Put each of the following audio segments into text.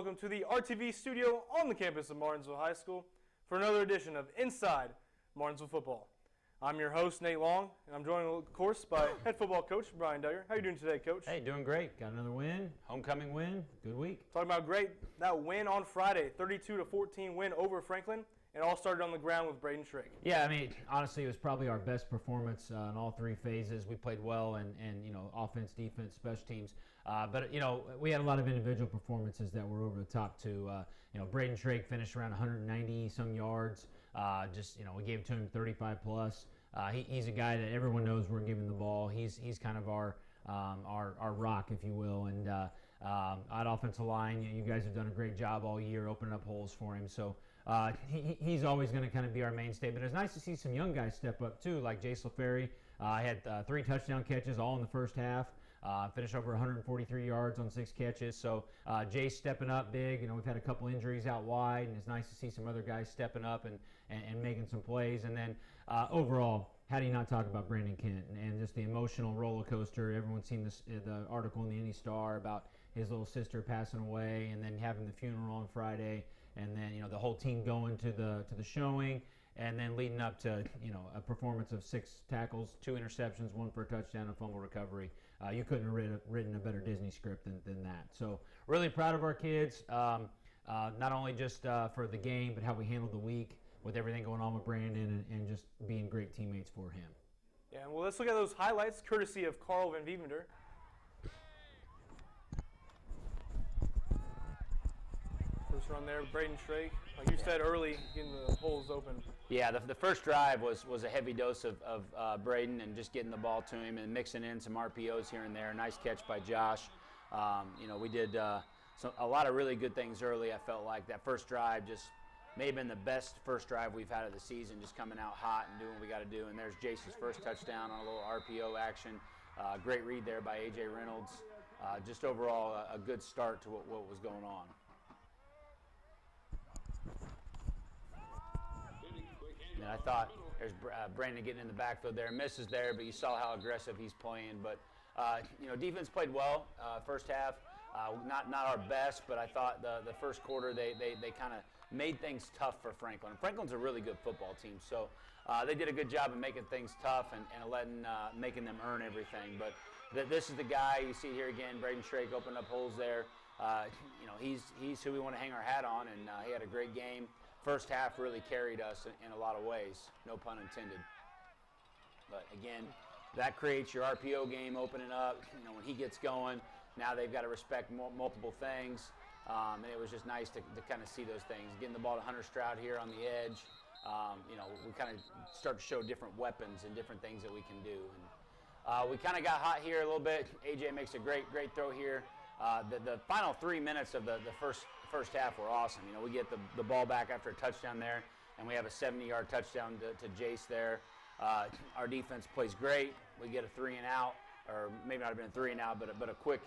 welcome to the RTV studio on the campus of Martinsville High School for another edition of Inside Martinsville Football. I'm your host, Nate Long, and I'm joined, of course, by head football coach Brian Duggar. How are you doing today, Coach? Hey, doing great. Got another win, homecoming win, good week. Talking about great, that win on Friday, 32-14 win over Franklin. It all started on the ground with Braden Shrake. Yeah, I mean, honestly, it was probably our best performance in all three phases. We played well and offense, defense, special teams. But we had a lot of individual performances that were over the top too. Braden Shrake finished around 190-some yards. We gave it to him 35 plus. He's a guy that everyone knows we're giving the ball. He's kind of our rock, if you will. And at offensive line, you guys have done a great job all year opening up holes for him. So he's always going to kind of be our mainstay. But it's nice to see some young guys step up too, like Jace LaFerry. Had 3 touchdown catches all in the first half. Finished over 143 yards on 6 catches. So Jace stepping up big. We've had a couple injuries out wide, and it's nice to see some other guys stepping up and making some plays. And then overall, how do you not talk about Brandon Kent and just the emotional roller coaster? Everyone's seen the article in the Indy Star about his little sister passing away, and then having the funeral on Friday, and then the whole team going to the showing, and then leading up to a performance of 6 tackles, 2 interceptions, 1 for a touchdown, and fumble recovery. You couldn't have written a better Disney script than that. So really proud of our kids, not only just for the game, but how we handled the week with everything going on with Brandon and just being great teammates for him. Yeah, well, let's look at those highlights, courtesy of Carl Vandeventer. First run there, Braden Shrake. Like you said early, getting the holes open. Yeah, the first drive was a heavy dose of Braden and just getting the ball to him and mixing in some RPOs here and there. Nice catch by Josh. We did a lot of really good things early. I felt like that first drive just may have been the best first drive we've had of the season, just coming out hot and doing what we got to do. And there's Jason's first touchdown on a little RPO action. Great read there by A.J. Reynolds. Just overall a good start to what was going on. And I thought there's Brandon getting in the backfield there. Misses there, but you saw how aggressive he's playing. But, defense played well first half. Not our best, but I thought the first quarter they kind of made things tough for Franklin. Franklin's a really good football team, so they did a good job of making things tough and making them earn everything. But this is the guy you see here again, Braden Shrake opened up holes there. He's who we want to hang our hat on, and he had a great game. First half really carried us in a lot of ways, no pun intended. But again, that creates your RPO game opening up. When he gets going, now they've got to respect multiple things. And it was just nice to kind of see those things. Getting the ball to Hunter Stroud here on the edge. We kind of start to show different weapons and different things that we can do. And we kind of got hot here a little bit. AJ makes a great throw here. The final 3 minutes of the first half were awesome. We get the ball back after a touchdown there, and we have a 70-yard touchdown to Jace there. Our defense plays great. We get a 3 and out, or maybe not have been a 3 and out, but a quick,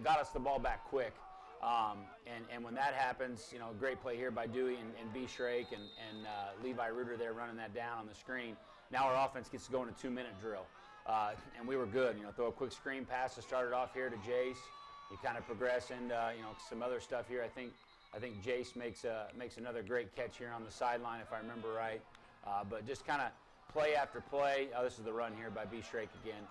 got us the ball back quick. And when that happens, great play here by Dewey and B. Shrake and Levi Reuter there running that down on the screen. Now our offense gets to go in a 2-minute drill. And we were good. Throw a quick screen pass to start it off here to Jace. You kind of progress into some other stuff here. I think Jace makes another great catch here on the sideline, if I remember right. But just kind of play after play. This is the run here by B. Shrake again.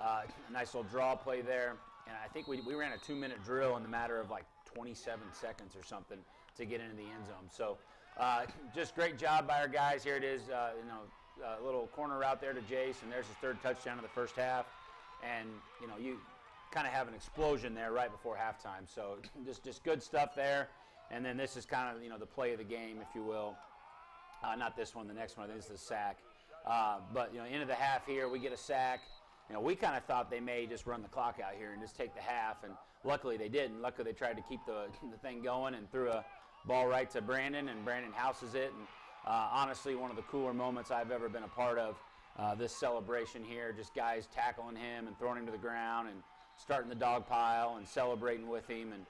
A nice little draw play there. And I think we ran a 2-minute drill in the matter of like 27 seconds or something to get into the end zone. So just great job by our guys. Here it is, a little corner route there to Jace, and there's his 3rd touchdown of the first half. And, you kind of have an explosion there right before halftime. So just good stuff there. And then this is kind of, the play of the game, if you will. Not this one, the next one. I think this is a sack. But, into the half here, we get a sack. We kind of thought they may just run the clock out here and just take the half, and luckily they didn't. Luckily they tried to keep the thing going and threw a ball right to Brandon, and Brandon houses it. And honestly, one of the cooler moments I've ever been a part of, this celebration here, just guys tackling him and throwing him to the ground and starting the dog pile and celebrating with him, and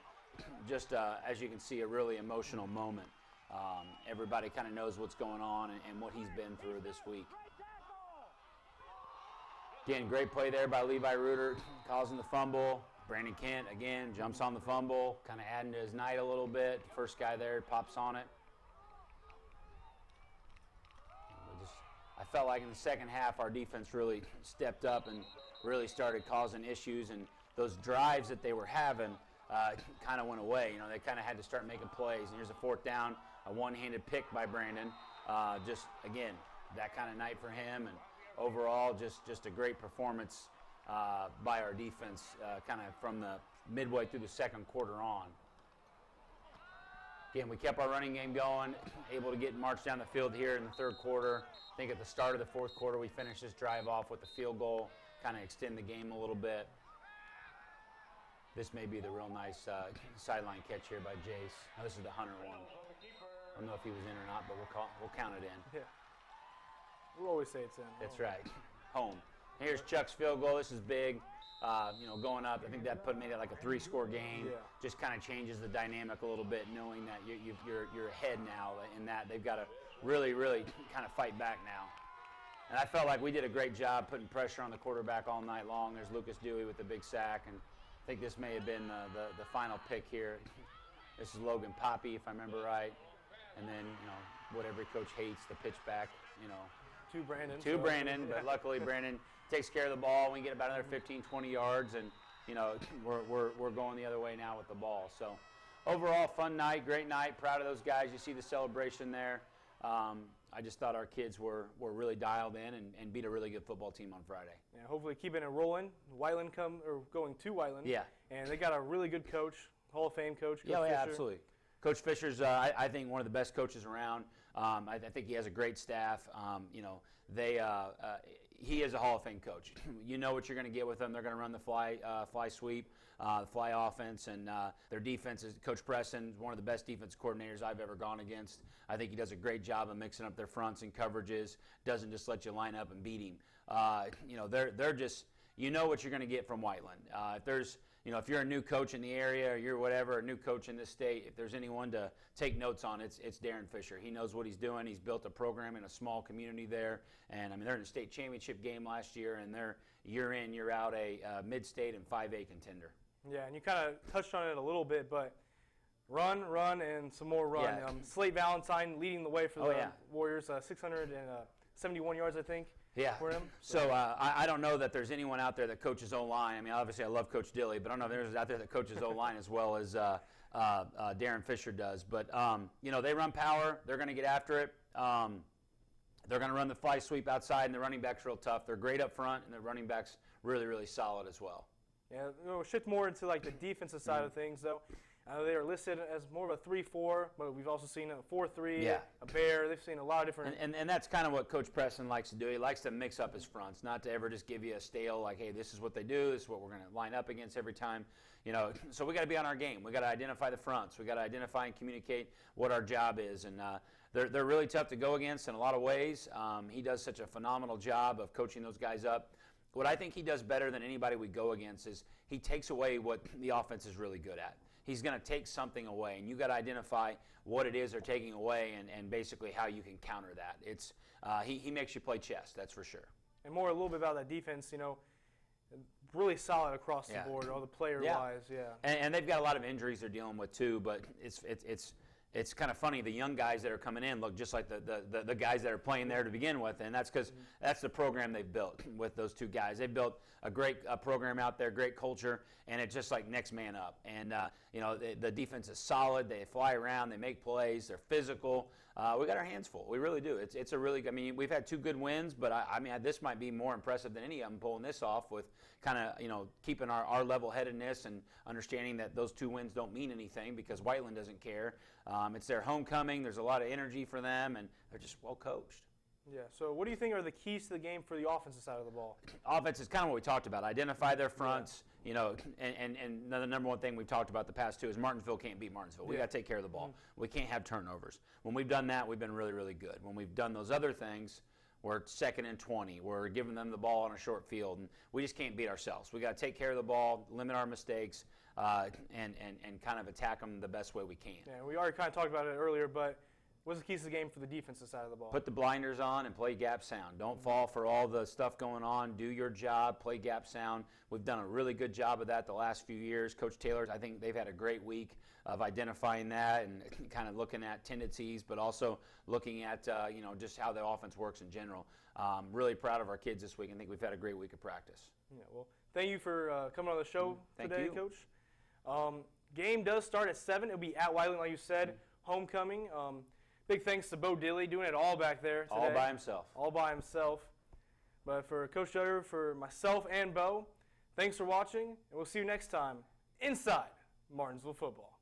just, as you can see, a really emotional moment. Everybody kind of knows what's going on and what he's been through this week. Again, great play there by Levi Reuter, causing the fumble. Brandon Kent, again, jumps on the fumble, kind of adding to his night a little bit. First guy there pops on it. I felt like in the second half our defense really stepped up and really started causing issues, and those drives that they were having kind of went away. You know, they kind of had to start making plays. And here's a fourth down, a one-handed pick by Brandon. Just, again, that kind of night for him, and overall just a great performance by our defense kind of from the midway through the second quarter on. Again, we kept our running game going, able to get marched down the field here in the third quarter. I think at the start of the fourth quarter, we finished this drive off with a field goal, kind of extend the game a little bit. This may be the real nice sideline catch here by Jace. Now, this is the Hunter one. I don't know if he was in or not, but we'll count it in. Yeah. We'll always say it's in. That's right. Home. Here's Chuck's field goal. This is big. You know, going up, I think that made it like a 3-score game. Yeah. Just kind of changes the dynamic a little bit, knowing that you're ahead now in that they've got to really kind of fight back now. And I felt like we did a great job putting pressure on the quarterback all night long. There's Lucas Dewey with the big sack, and I think this may have been the final pick here. This is Logan Poppy, if I remember right. And then, you know, what every coach hates, the pitch back, you know. To Brandon, but luckily Brandon takes care of the ball. We get about another 15, 20 yards, and, you know, we're going the other way now with the ball. So overall, fun night, great night, proud of those guys. You see the celebration there. I just thought our kids were really dialed in and beat a really good football team on Friday. Yeah, hopefully keeping it rolling. Whiteland going to Whiteland. Yeah. And they got a really good coach, Hall of Fame coach. Yeah, Fisher. absolutely. Coach Fisher's, I think, one of the best coaches around. I think he has a great staff. You know, he is a Hall of Fame coach. You know what you're going to get with them. They're going to run the fly sweep, the fly offense, and their defense is Coach Preston, one of the best defense coordinators I've ever gone against. I think he does a great job of mixing up their fronts and coverages. Doesn't just let you line up and beat him. You know, they're just, you know what you're going to get from Whiteland. If you're a new coach in the area or you're whatever, a new coach in this state, if there's anyone to take notes on, it's Darren Fisher. He knows what he's doing. He's built a program in a small community there. And, I mean, they're in the state championship game last year, and they're year in, year out a mid-state and 5A contender. Yeah, and you kind of touched on it a little bit, but run, and some more run. Yeah. Slate Valentine leading the way for the yeah. Warriors, 671 yards, I think. Yeah. For him. So I don't know that there's anyone out there that coaches O-line. I mean, obviously I love Coach Dilly, but I don't know if there's out there that coaches O-line as well as Darren Fisher does. But, you know, they run power. They're going to get after it. They're going to run the fly sweep outside, and the running back's real tough. They're great up front, and the running back's really solid as well. Yeah, we'll shift more into like the defensive side of things, though. They are listed as more of a 3-4, but we've also seen a 4-3, Yeah. a bear. They've seen a lot of different. And that's kind of what Coach Preston likes to do. He likes to mix up his fronts, not to ever just give you a stale, like, hey, this is what they do, this is what we're going to line up against every time. You know, so we got to be on our game. We got to identify the fronts. We got to identify and communicate what our job is. And they're really tough to go against in a lot of ways. He does such a phenomenal job of coaching those guys up. What I think he does better than anybody we go against is he takes away what the offense is really good at. He's going to take something away, and you got to identify what it is they're taking away and basically how you can counter that. It's he makes you play chess, that's for sure. And more a little bit about that defense, you know, really solid across the Yeah. board, all the player-wise, yeah. And they've got a lot of injuries they're dealing with too, but it's kind of funny. The young guys that are coming in look just like the guys that are playing there to begin with, and that's because that's the program they've built with those two guys. They've built a great program out there, great culture, and it's just like next man up. And you know, the defense is solid. They fly around, they make plays, they're physical. We got our hands full. We really do. It's a really. I mean, we've had 2 good wins, but I mean, this might be more impressive than any of them pulling this off with kind of keeping our level-headedness and understanding that those 2 wins don't mean anything because Whiteland doesn't care. It's their homecoming. There's a lot of energy for them, and they're just well coached. Yeah, so what do you think are the keys to the game for the offensive side of the ball? Offense is kind of what we talked about. Identify their fronts, you know, and the number one thing we've talked about the past 2 is Martinsville can't beat Martinsville. We got to take care of the ball. We can't have turnovers. When we've done that, we've been really good. When we've done those other things, we're 2nd and 20. We're giving them the ball on a short field, and we just can't beat ourselves. We got to take care of the ball, limit our mistakes, and kind of attack them the best way we can. Yeah, we already kind of talked about it earlier, but What's the keys to the game for the defensive side of the ball? Put the blinders on and play gap sound. Don't fall for all the stuff going on. Do your job, play gap sound. We've done a really good job of that the last few years. Coach Taylor, I think they've had a great week of identifying that and kind of looking at tendencies, but also looking at just how the offense works in general. Really proud of our kids this week. I think we've had a great week of practice. Yeah, well, thank you for coming on the show Thank today, you. Coach. Game does start at 7. It'll be at Whiteland, like you said. Homecoming. Big thanks to Bo Dilly doing it all back there today. All by himself. All by himself. But for Coach Duggar, for myself and Bo, thanks for watching, and we'll see you next time inside Martinsville Football.